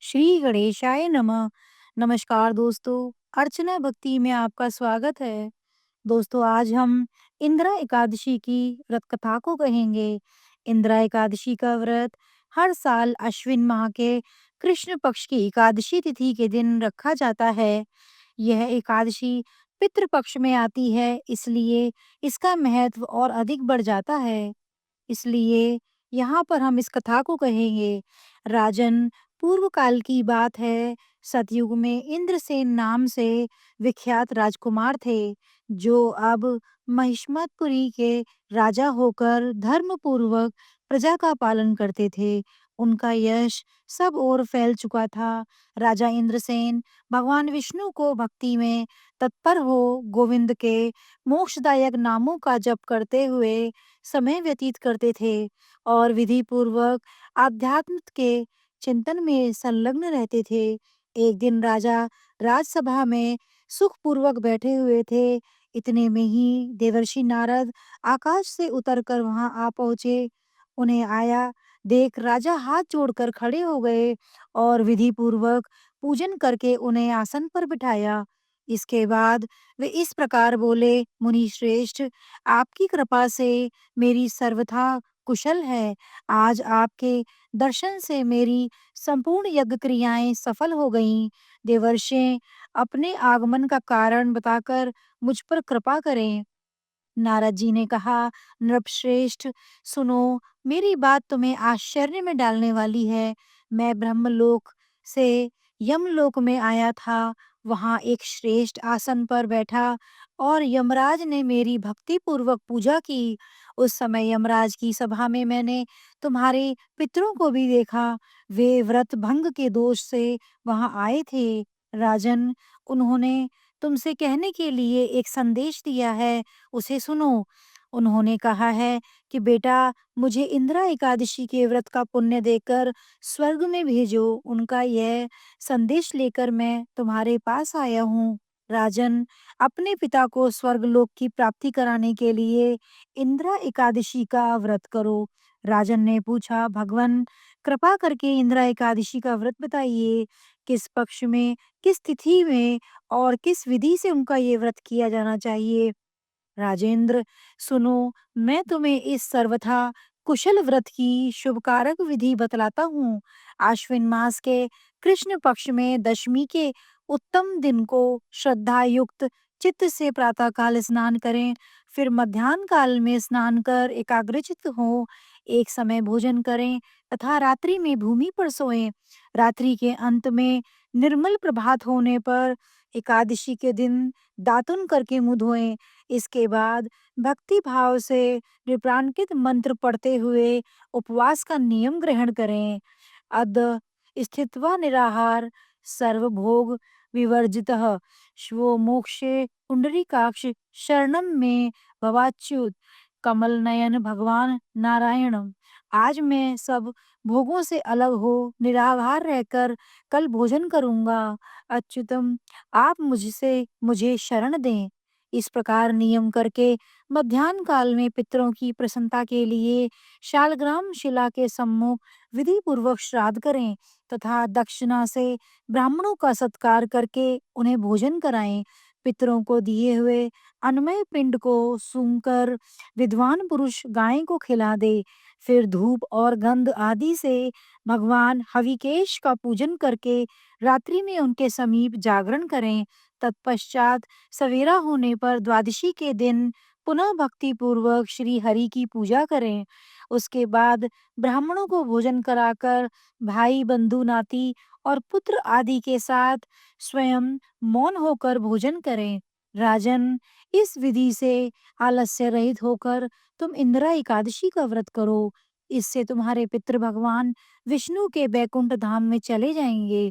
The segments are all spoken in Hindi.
श्री गणेशाय नमः। नमस्कार दोस्तों, अर्चना भक्ति में आपका स्वागत है। दोस्तों, आज हम इंदिरा एकादशी की व्रत कथा को कहेंगे। इंदिरा एकादशी का व्रत हर साल अश्विन माह के कृष्ण पक्ष की एकादशी तिथि के दिन रखा जाता है। यह एकादशी पितृ पक्ष में आती है, इसलिए इसका महत्व और अधिक बढ़ जाता है। इसलिए यहाँ पर हम इस कथा को कहेंगे। राजन, पूर्व काल की बात है। सतयुग में इंद्रसेन नाम से विख्यात राजकुमार थे, जो अब महिष्मतपुरी के राजा होकर धर्म पूर्वक प्रजा का पालन करते थे। उनका यश सब ओर फैल चुका था। राजा इंद्रसेन भगवान विष्णु को भक्ति में तत्पर हो गोविंद के मोक्षदायक नामों का जप करते हुए समय व्यतीत करते थे और विधि पूर्वक आध्यात्म के चिंतन में संलग्न रहते थे। एक दिन राजा राजसभा में सुखपूर्वक बैठे हुए थे। इतने में ही देवर्षि नारद आकाश से उतरकर वहां आ पहुंचे। उन्हें आया देख राजा हाथ जोड़कर खड़े हो गए और विधि पूर्वक पूजन करके उन्हें आसन पर बिठाया। इसके बाद वे इस प्रकार बोले, मुनि श्रेष्ठ, आपकी कृपा से मेरी सर्वथा कुशल है। आज आपके दर्शन से मेरी संपूर्ण यज्ञ क्रियाएं सफल हो गईं। देवर्षि अपने आगमन का कारण बताकर मुझ पर कृपा करें। नारद जी ने कहा, नृपश्रेष्ठ, सुनो, मेरी बात तुम्हें आश्चर्य में डालने वाली है। मैं ब्रह्मलोक से यमलोक में आया था। वहां एक श्रेष्ठ आसन पर बैठा और यमराज ने मेरी भक्ति पूर्वक पूजा की। उस समय यमराज की सभा में मैंने तुम्हारे पितरों को भी देखा। वे व्रत भंग के दोष से वहां आए थे। राजन, उन्होंने तुमसे कहने के लिए एक संदेश दिया है, उसे सुनो। उन्होंने कहा है कि बेटा, मुझे इंदिरा एकादशी के व्रत का पुण्य देकर स्वर्ग में भेजो। उनका यह संदेश लेकर मैं तुम्हारे पास आया हूँ। राजन, अपने पिता को स्वर्गलोक की प्राप्ति कराने के लिए इंदिरा एकादशी का व्रत करो। राजन ने पूछा, भगवान, कृपा करके इंदिरा एकादशी का व्रत बताइए। किस पक्ष में, किस तिथि में और किस विधि से उनका ये व्रत किया जाना चाहिए? राजेंद्र, सुनो, मैं तुम्हें इस सर्वथा कुशल व्रत की शुभकारक विधि बतलाता हूँ। आश्विन मास के कृष्ण पक्ष में दशमी के उत्तम दिन को श्रद्धा युक्त चित्त से प्रातःकाल स्नान करें। फिर मध्याह्न काल में स्नान कर एकाग्रचित्त हो एक समय भोजन करें तथा रात्रि में भूमि पर सोएं। रात्रि के अंत में निर्मल प्रभात होने पर एकादशी के दिन दातुन करके मुंह धोएं। इसके बाद भक्ति भाव से विप्रांकित मंत्र पढ़ते हुए उपवास का नियम ग्रहण करें। अद स्थित्वा निराहार सर्वभोग विवर्जितः श्वो मोक्षे पुंडरीकाक्ष शरणम में भवाच्युत कमल नयन भगवान नारायणम। आज मैं सब भोगों से अलग हो निराहार रहकर कल भोजन करूंगा। अच्युतम, आप मुझसे मुझे शरण दें। इस प्रकार नियम करके मध्याह्न काल में पितरों की प्रसन्नता के लिए शालग्राम शिला के सम्मुख विधि पूर्वक श्राद्ध करें तथा दक्षिणा से ब्राह्मणों का सत्कार करके उन्हें भोजन कराएं। पितरों को दिए हुए अन्नमय पिंड को सूंघकर विद्वान पुरुष गाय को खिला दे। फिर धूप और गंध आदि से भगवान हविकेश का पूजन करके रात्रि में उनके समीप जागरण करें। तत्पश्चात सवेरा होने पर द्वादशी के दिन पुनः भक्ति पूर्वक श्री हरि की पूजा करें। उसके बाद ब्राह्मणों को भोजन कराकर भाई बंधु नाती और पुत्र आदि के साथ स्वयं मौन होकर भोजन करें। राजन, इस विधि से आलस्य रहित होकर तुम इंदिरा एकादशी का व्रत करो। इससे तुम्हारे पितृ भगवान विष्णु के बैकुंठ धाम में चले जाएंगे।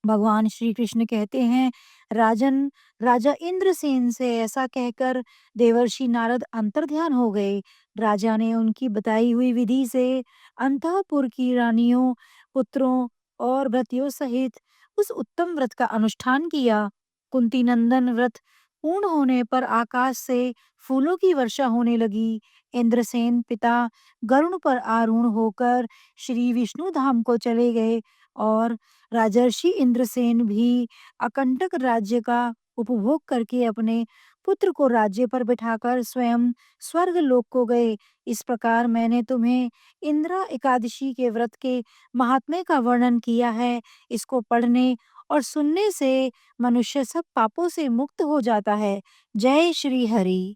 भगवान श्री कृष्ण कहते हैं, राजन, राजा इंद्रसेन से ऐसा कहकर देवर्षि नारद अंतर्ध्यान हो गए। राजा ने उनकी बताई हुई विधि से अंतःपुर की रानियों, पुत्रों और भृत्यों सहित उस उत्तम व्रत का अनुष्ठान किया। कुंती नंदन व्रत पूर्ण होने पर आकाश से फूलों की वर्षा होने लगी। इंद्रसेन पिता गरुड़ पर आरूढ़ होकर श्री विष्णु धाम को चले गए और राजर्षि इंद्रसेन भी अकंटक राज्य का उपभोग करके अपने पुत्र को राज्य पर बिठाकर स्वयं स्वर्ग लोक को गए। इस प्रकार मैंने तुम्हें इंदिरा एकादशी के व्रत के महात्म्य का वर्णन किया है। इसको पढ़ने और सुनने से मनुष्य सब पापों से मुक्त हो जाता है। जय श्री हरि।